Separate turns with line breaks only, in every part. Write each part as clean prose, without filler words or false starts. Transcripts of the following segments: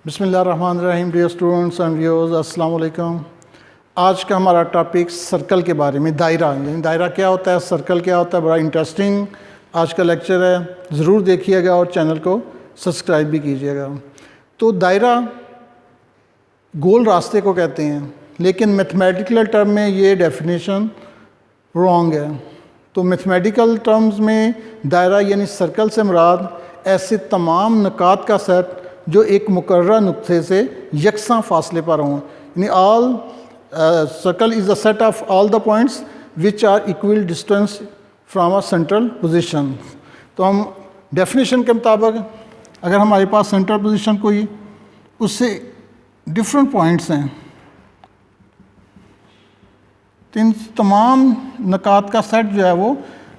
बिस्मिल्लाहिर्रहमानिर्रहीम। Dear students and viewers, अस्सलाम वालेकुम। आज का हमारा टॉपिक सर्कल के बारे में, दायरा यानी दायरा क्या होता है, सर्कल क्या होता है। बड़ा इंटरेस्टिंग आज का लेक्चर है, ज़रूर देखिएगा और चैनल को सब्सक्राइब भी कीजिएगा। तो दायरा गोल रास्ते को कहते हैं, लेकिन मैथमेटिकल टर्म में ये डेफिनेशन रॉन्ग है। तो मैथमेटिकल टर्म्स में दायरा यानी सर्कल से मुराद ऐसे तमाम नुकात का सेट जो एक मुकर्रर नुक्ते से यकसां फासले पर हों, यानी all circle is the set of all the points which are equal distance from a central position. तो हम डेफिनेशन के मुताबिक अगर हमारे पास सेंट्रल पोजीशन कोई उससे डिफरेंट पॉइंट्स हैं तो इन तमाम नुकात का सेट जो है वो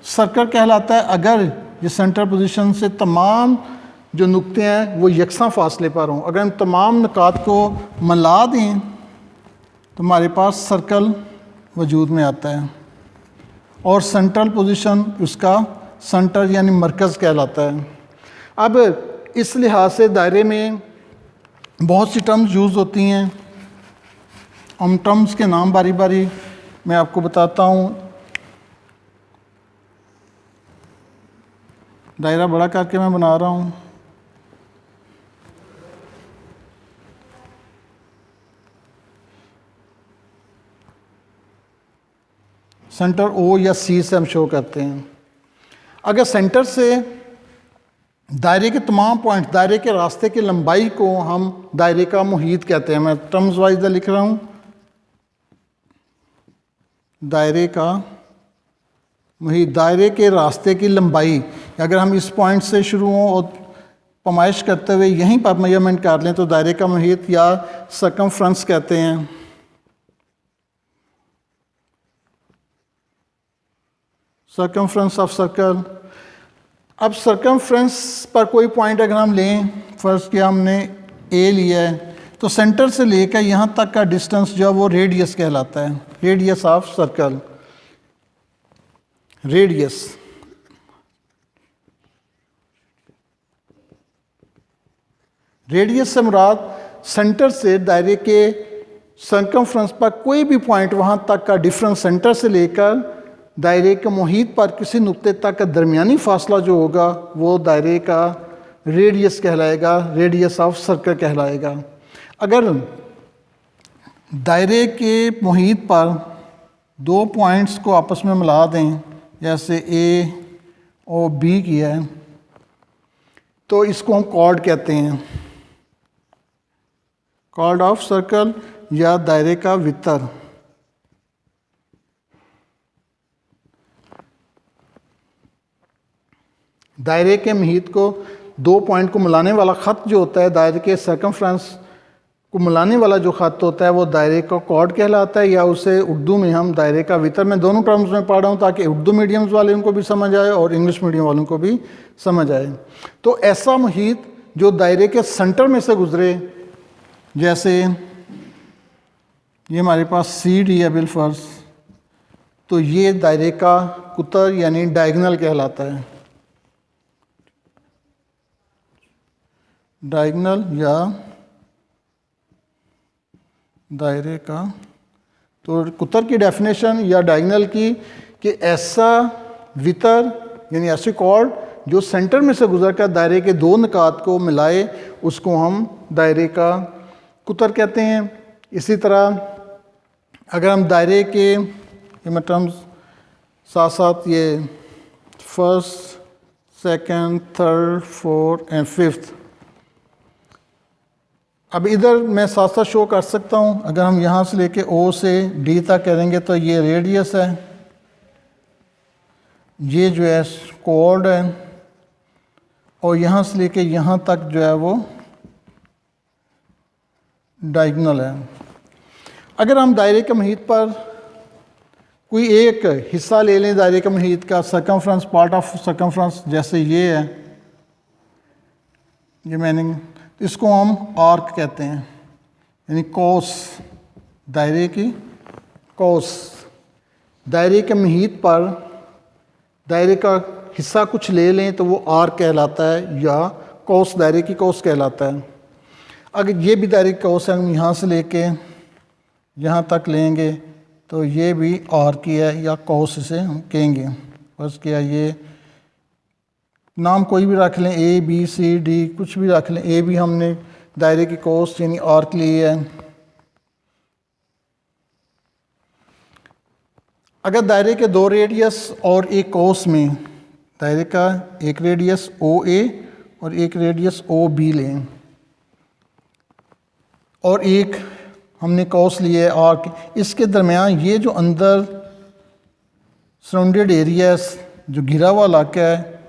सर्कल कहलाता है। अगर ये सेंट्रल पोजीशन से तमाम जो नुक्ते हैं वो यकसां फासले पर हों, अगर हम तमाम नुकात को मिला दें तो हमारे पास सर्कल वजूद में आता है। और सेंट्रल पोजीशन उसका सेंटर यानी मरकज़ कहलाता है। अब इस लिहाज से दायरे में बहुत सी टर्म्स यूज़ होती हैं। हम टर्म्स के नाम बारी बारी मैं आपको बताता हूँ। दायरा बड़ा करके मैं बना रहा हूँ। सेंटर ओ या सी से हम शो करते हैं। अगर सेंटर से दायरे के तमाम पॉइंट, दायरे के रास्ते की लंबाई को हम दायरे का मुहीत कहते हैं। मैं टर्म्स वाइज लिख रहा हूँ। दायरे का मुहीत, दायरे के रास्ते की लंबाई, अगर हम इस पॉइंट से शुरू हों और पैमाइश करते हुए यहीं पर मेजरमेंट कर लें तो दायरे का मुहीत या सर्कमफ्रेंस कहते हैं। Circumference of circle. अब सर्कमफ्रेंस पर कोई पॉइंट अगर हम लें, फर्स्ट किया हमने ए लिया है, तो सेंटर से लेकर यहाँ तक का डिस्टेंस जो है वो रेडियस कहलाता है। Radius of circle, radius. Radius से मुराद सेंटर से दायरे के सर्कमफ्रेंस पर कोई भी पॉइंट वहाँ तक का डिफरेंस, सेंटर से लेकर दायरे के मुहीत पर किसी नुक्ते तक का दरमियानी फासला जो होगा वो दायरे का रेडियस कहलाएगा, रेडियस ऑफ सर्कल कहलाएगा। अगर दायरे के मुहीत पर दो पॉइंट्स को आपस में मिला दें, जैसे ए और बी किया है, तो इसको हम कॉर्ड कहते हैं। कॉर्ड ऑफ सर्कल या दायरे का वितर। दायरे के मुहीत को दो पॉइंट को मिलाने वाला ख़त जो होता है, दायरे के सर्कमफ्रेंस को मिलाने वाला जो ख़त होता है वो दायरे का कॉर्ड कहलाता है, या उसे उर्दू में हम दायरे का वितर। मैं दोनों टर्म्स में पढ़ रहा हूँ ताकि उर्दू मीडियम्स वाले उनको भी समझ आए और इंग्लिश मीडियम वालों को भी समझ आए। तो ऐसा मुहीत जो दायरे के सेंटर में से गुजरे, जैसे ये हमारे पास सी डी है बिलफर्ज, तो ये दायरे का कुतर यानी डायगनल कहलाता है। डायगनल या दायरे का, तो कुतर की डेफिनेशन या डायगनल की कि ऐसा वितर यानी ऐसे कॉर्ड जो सेंटर में से गुजर कर दायरे के दो नुकात को मिलाए, उसको हम दायरे का कुतर कहते हैं। इसी तरह अगर हम दायरे के टर्म्स साथ साथ ये first, second, third, fourth and fifth, अब इधर मैं साथ साथ शो कर सकता हूँ। अगर हम यहाँ से लेके ओ से डी तक करेंगे तो ये रेडियस है, ये जो है कॉर्ड है, और यहाँ से लेके यहाँ तक जो है वो डायगोनल है। अगर हम दायरे के मुहीत पर कोई एक हिस्सा ले लें दायरे के मुहीत का, सर्कमफ्रेंस, पार्ट ऑफ सर्कमफ्रेंस, जैसे ये है, ये मैंने, इसको हम आर्क कहते हैं, यानी कोस, दायरे की कोस। दायरे के मुहीत पर दायरे का हिस्सा कुछ ले लें तो वो आर्क कहलाता है या कौस, दायरे की कौस कहलाता है। अगर ये भी दायरे की कौस है, हम यहाँ से लेके यहाँ तक लेंगे तो ये भी आर्क ही है या कौस इसे हम कहेंगे। फर्ज किया ये नाम कोई भी रख लें, ए बी सी डी कुछ भी रख लें, ए भी हमने दायरे की कौस यानी आर्क ली है। अगर दायरे के दो रेडियस और एक कौस में दायरे का एक रेडियस ओ ए और एक रेडियस ओ बी लें और एक हमने कौस लिए आर्क, इसके दरमियान ये जो अंदर सराउंडेड एरिया जो घिरा हुआ इलाका है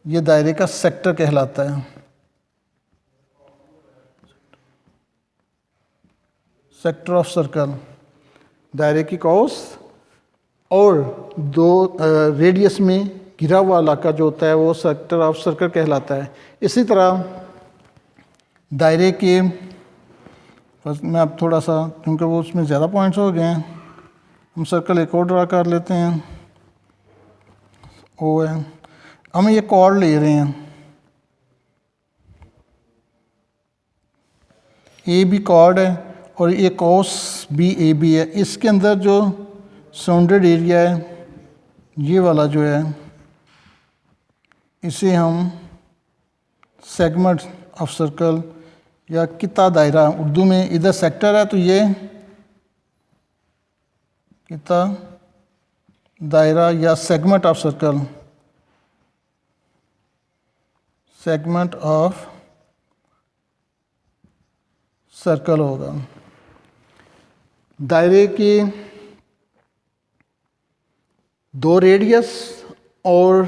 ये दायरे का सेक्टर कहलाता है। सेक्टर ऑफ सर्कल, दायरे की कौस और दो रेडियस में घिरा हुआ इलाका जो होता है वो सेक्टर ऑफ सर्कल कहलाता है। इसी तरह दायरे के बस मैं अब थोड़ा सा, क्योंकि वो उसमें ज़्यादा पॉइंट्स हो गए हैं, हम सर्कल एक और ड्रा कर लेते हैं। ओ है, हम ये कॉर्ड ले रहे हैं, ए बी कॉर्ड है और ये कॉस बी ए बी है। इसके अंदर जो सराउंडेड एरिया है ये वाला जो है इसे हम सेगमेंट ऑफ सर्कल या किता दायरा, उर्दू में इधर सेक्टर है तो ये किता दायरा या segment of circle, segment of circle होगा। दायरे के दो रेडियस और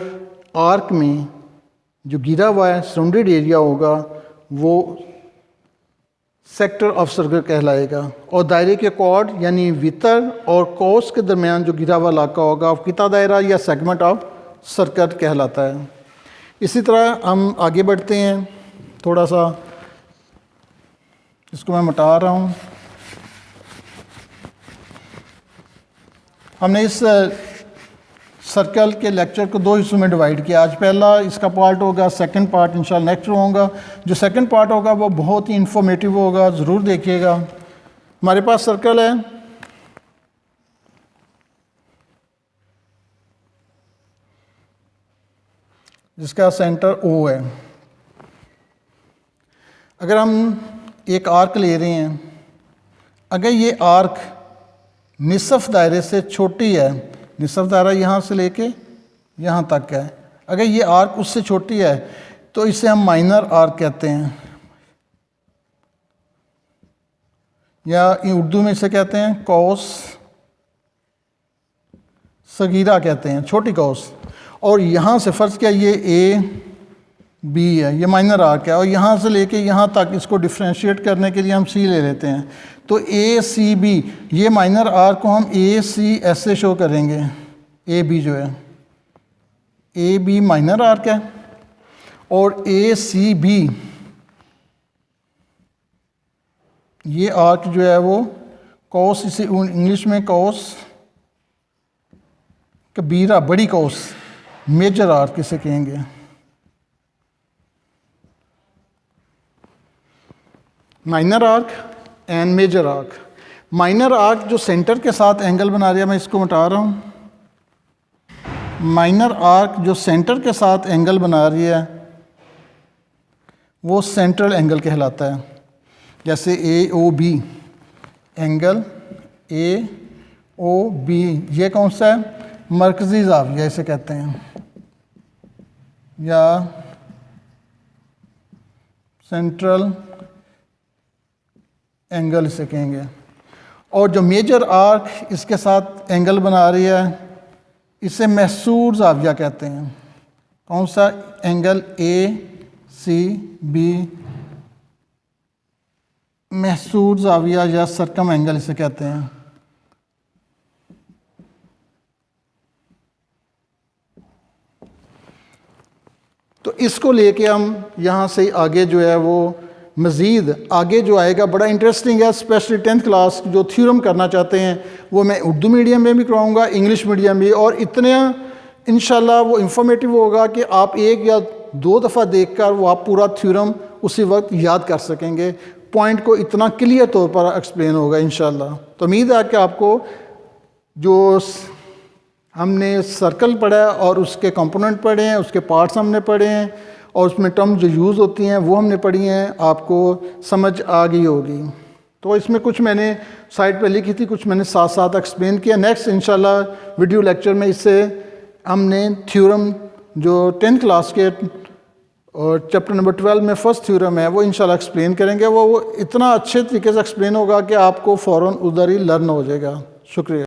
आर्क में जो घिरा हुआ है सराउंडेड एरिया होगा वो सेक्टर ऑफ सर्कल कहलाएगा। और दायरे के कॉर्ड यानी वितर और कौस के दरमियान जो घिरा हुआ इलाका होगा वो किता दायरा या सेगमेंट ऑफ सर्कल कहलाता है। इसी तरह हम आगे बढ़ते हैं, थोड़ा सा इसको मैं मिटा रहा हूँ। हमने इस सर्कल के लेक्चर को दो हिस्सों में डिवाइड किया। आज पहला इसका पार्ट होगा, सेकंड पार्ट इंशाल्लाह नेक्स्ट होगा। जो सेकंड पार्ट होगा वो बहुत ही इंफॉर्मेटिव होगा, ज़रूर देखिएगा। हमारे पास सर्कल है, जिसका सेंटर ओ है। अगर हम एक आर्क ले रहे हैं, अगर ये आर्क निसफ दायरे से छोटी है, निसफ दायरा यहाँ से लेके यहाँ तक है, अगर ये आर्क उससे छोटी है तो इसे हम माइनर आर्क कहते हैं, या उर्दू में इसे कहते हैं कौस सगीरा कहते हैं, छोटी कौस। और यहाँ से फ़र्ज़ किया ये ए बी है, ये माइनर आर्क है, और यहाँ से लेके यहाँ तक इसको डिफ्रेंशिएट करने के लिए हम सी ले लेते हैं। तो ए सी बी, ये माइनर आर्क को हम ए सी ऐसे शो करेंगे। ए बी जो है ए बी माइनर आर्क है और ए सी बी ये आर्क जो है वो कौस, इसे इंग्लिश में कौस कबीरा, बड़ी कौस, मेजर आर्क इसे कहेंगे। Minor arc and major arc. Minor arc जो सेंटर के साथ एंगल बना रहा है, मैं इसको मिटा रहा हूँ। माइनर आर्क जो सेंटर के साथ एंगल बना रही है वो सेंट्रल एंगल कहलाता है। जैसे A O B, angle A O B, ये कौन सा है? मरकज़ी ज़ाविया इसे कहते हैं, या सेंट्रल एंगल इसे कहेंगे। और जो मेजर आर्क इसके साथ एंगल बना रही है इसे महसूर ज़ाविया कहते हैं। कौन सा एंगल? ए सी बी, महसूर ज़ाविया या सरकम एंगल इसे कहते हैं। तो इसको लेके हम यहाँ से आगे जो है वो मज़ीद आगे जो आएगा बड़ा इंटरेस्टिंग है। स्पेशली 10th क्लास जो थ्योरम करना चाहते हैं वो मैं उर्दू मीडियम में भी कराऊंगा, इंग्लिश मीडियम भी, और इतने इंशाल्लाह वो इंफॉर्मेटिव होगा कि आप एक या दो दफ़ा देखकर वो आप पूरा थ्योरम उसी वक्त याद कर सकेंगे, पॉइंट को इतना क्लियर तौर पर एक्सप्लेन होगा इंशाल्लाह। तो उम्मीद है कि आपको जो हमने सर्कल पढ़ा है और उसके कंपोनेंट पढ़े हैं, उसके पार्ट्स हमने पढ़े हैं और उसमें टर्म जो यूज़ होती हैं वो हमने पढ़ी हैं, आपको समझ आ गई होगी। तो इसमें कुछ मैंने साइड पे लिखी थी, कुछ मैंने साथ साथ एक्सप्लेन किया। नेक्स्ट इंशाल्लाह वीडियो लेक्चर में इससे हमने थ्योरम जो 10th क्लास के और चैप्टर नंबर 12 में फर्स्ट थ्योरम है वो इंशाल्लाह एक्सप्लेन करेंगे। वो इतना अच्छे तरीके से एक्सप्लेन होगा कि आपको फ़ौरन उधर ही लर्न हो जाएगा। शुक्रिया।